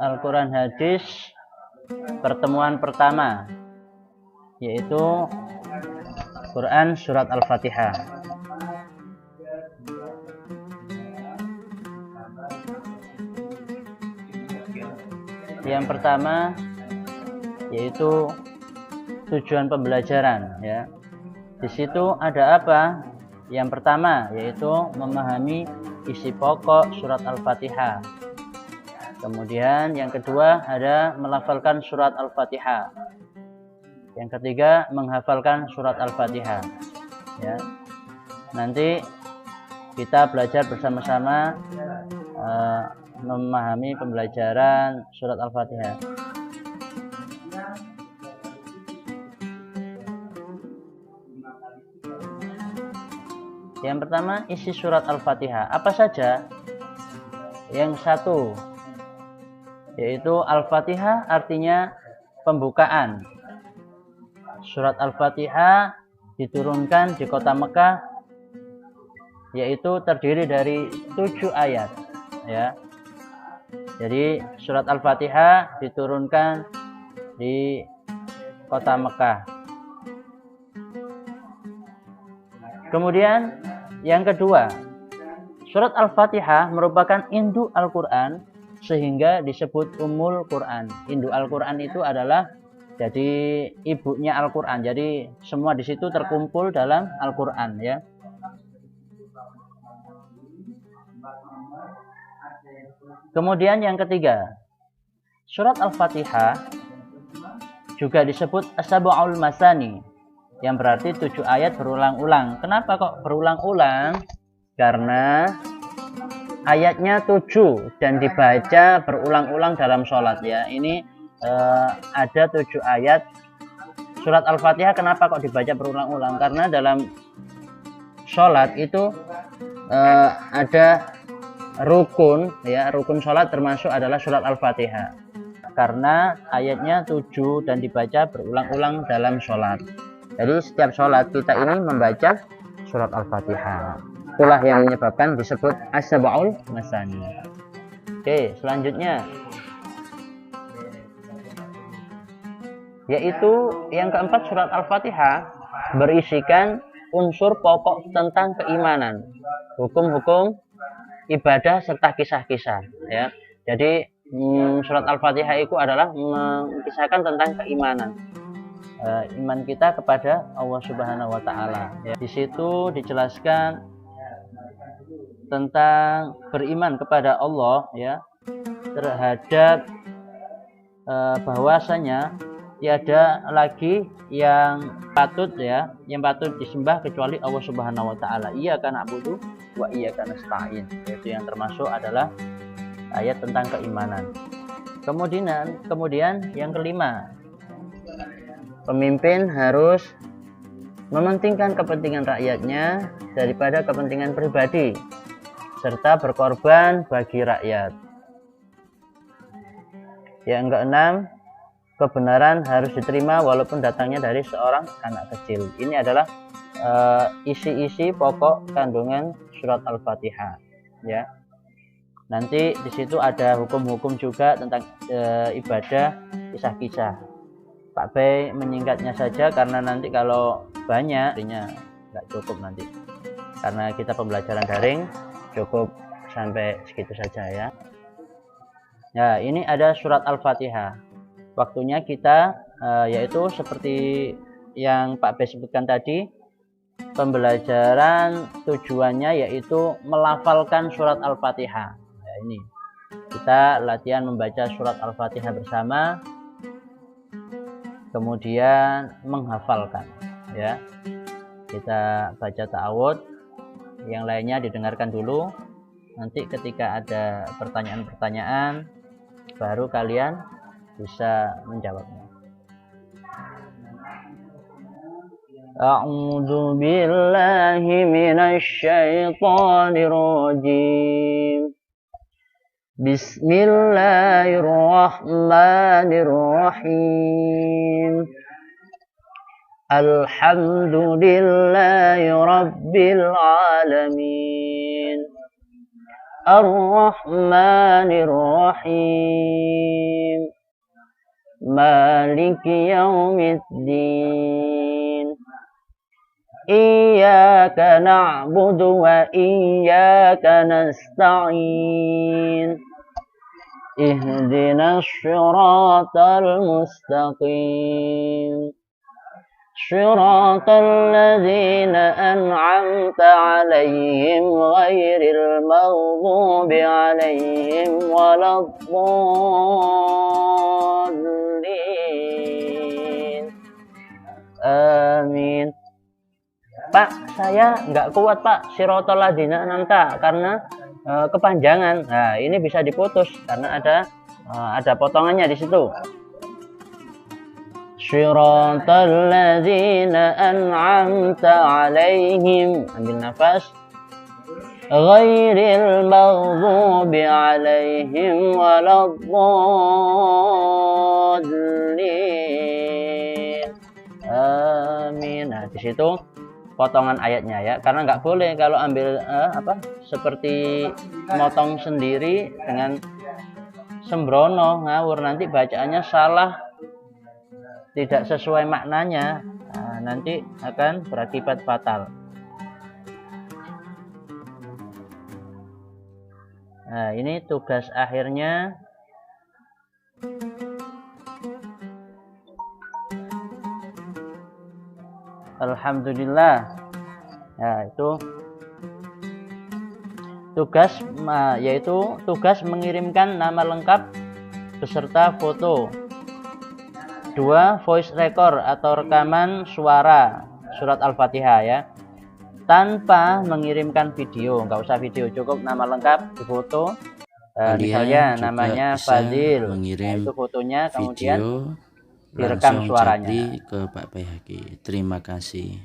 Al-Quran Hadis pertemuan pertama, yaitu Quran Surat Al-Fatihah. Yang pertama yaitu tujuan pembelajaran, ya. Di situ ada apa? Yang pertama yaitu memahami isi pokok surat Al-Fatihah. Kemudian yang kedua ada melafalkan surat Al-Fatihah. Yang ketiga menghafalkan surat Al-Fatihah, ya. Nanti kita belajar bersama-sama memahami pembelajaran surat Al-Fatihah. Yang pertama, isi surat Al-Fatihah. Apa saja? Yang satu, yaitu Al-Fatihah artinya pembukaan. Surat Al-Fatihah diturunkan di kota Mekah, yaitu terdiri dari 7 ayat, ya. Jadi surat Al-Fatihah diturunkan di kota Mekah. Kemudian yang kedua, surat Al-Fatihah merupakan induk Al-Quran sehingga disebut Ummul Quran. Induk Al-Quran itu adalah jadi ibunya Al-Quran. Jadi semua di situ terkumpul dalam Al-Quran, ya. Kemudian yang ketiga, surat Al-Fatihah juga disebut As-Sab'ul Masani, yang berarti 7 ayat berulang-ulang. Kenapa kok berulang-ulang? Karena ayatnya 7 dan dibaca berulang-ulang dalam sholat, ya. Ini ada 7 ayat surat Al-Fatihah. Kenapa kok dibaca berulang-ulang? Karena dalam sholat itu ada rukun, ya. Rukun sholat termasuk adalah surat Al-Fatihah, karena ayatnya 7 dan dibaca berulang-ulang dalam sholat. Jadi setiap sholat kita ini membaca surat Al-Fatihah. Itulah yang menyebabkan disebut As-Sab'ul Masani. Oke, selanjutnya yaitu yang keempat, surat Al-Fatihah berisikan unsur pokok tentang keimanan, hukum-hukum ibadah serta kisah-kisah, ya. Jadi surat Al-Fatihah itu adalah mengisahkan tentang keimanan, iman kita kepada Allah Subhanahu wa Ta'ala, ya. Di situ dijelaskan tentang beriman kepada Allah, ya, terhadap bahwasanya tiada lagi yang patut, ya, yang patut disembah kecuali Allah Subhanahu wa Ta'ala. Iyyaka na'budu wa iyyaka nasta'in. Yaitu yang termasuk adalah ayat tentang keimanan. Kemudian yang kelima, pemimpin harus mementingkan kepentingan rakyatnya daripada kepentingan pribadi, serta berkorban bagi rakyat. Yang keenam, kebenaran harus diterima walaupun datangnya dari seorang anak kecil. Ini adalah isi-isi pokok kandungan surat Al-Fatihah, ya. Nanti di situ ada hukum-hukum juga tentang ibadah, kisah-kisah. Pak Bey menyingkatnya saja karena nanti kalau banyak artinya nggak cukup nanti. Karena kita pembelajaran daring, cukup sampai segitu saja, ya. Ya, ini ada surat Al-Fatihah. Waktunya kita yaitu seperti yang Pak Bey sebutkan tadi, pembelajaran tujuannya yaitu melafalkan surat Al-Fatihah. Ya, ini kita latihan membaca surat Al-Fatihah bersama, kemudian menghafalkan, ya. Kita baca ta'awudz, yang lainnya didengarkan dulu. Nanti ketika ada pertanyaan-pertanyaan baru kalian bisa menjawabnya. A'udzu billahi minasy syaithanir rajim. Bismillahirrahmanirrahim. Alhamdulillahi rabbil alamin. Ar-Rahmanir Rahim. Maliki Yaumiddin. Iyyaka na'budu wa iyyaka nasta'in. Ihdinas siratal mustaqim. Siratal ladzina an'amta 'alaihim ghairil maghdubi 'alaihim waladdallin. Amin. Pak, saya nggak kuat Pak, siratal ladzina an'amta, karena kepanjangan. Nah, ini bisa diputus karena ada potongannya di situ. Siratal ladzina an'amta 'alaihim, ambil nafas, ghairil maghdubi 'alaihim waladdallin. Amin. Nah, di situ potongan ayatnya ya, karena nggak boleh kalau ambil seperti motong sendiri dengan sembrono, ngawur, nanti bacaannya salah, tidak sesuai maknanya. Nah, nanti akan berakibat fatal. Nah, ini tugas akhirnya. Alhamdulillah. Ya, itu tugas, yaitu tugas mengirimkan nama lengkap beserta foto. 2. Voice record atau rekaman suara surat Al-Fatihah ya, tanpa mengirimkan video. Nggak usah video, cukup nama lengkap difoto. Misalnya namanya Fadil, mengirim itu fotonya, kemudian direkam suaranya ke Pak Baihaqi. Terima kasih.